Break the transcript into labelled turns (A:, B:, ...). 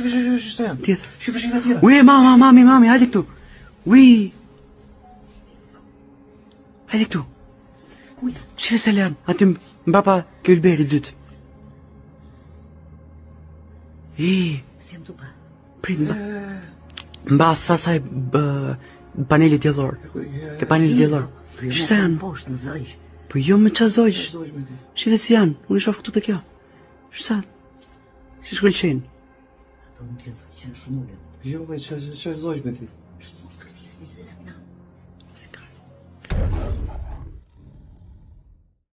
A: Tjetër.
B: Shifë tjetër.
A: Ui, mami, hajde këtu. Ui. Hajde këtu. Shifë se lehan, aty mbapa kjo Ylberi dytë.
C: Si jam tupa?
A: Prit, mba sasaj paneli djellor. Ke paneli djellor. Shisa janë?
C: Poshtë në zoj.
A: Po jo me qa zojsh. Shive si janë, unë i shof këtu të kjo. Shisa? Si shkëllqenë?
C: Ato nuk janë zoj, që janë shumë ullë.
B: Jo, me që zojsh me ti?
C: Shtë mos kërtis një zërë, na.
A: Si ka.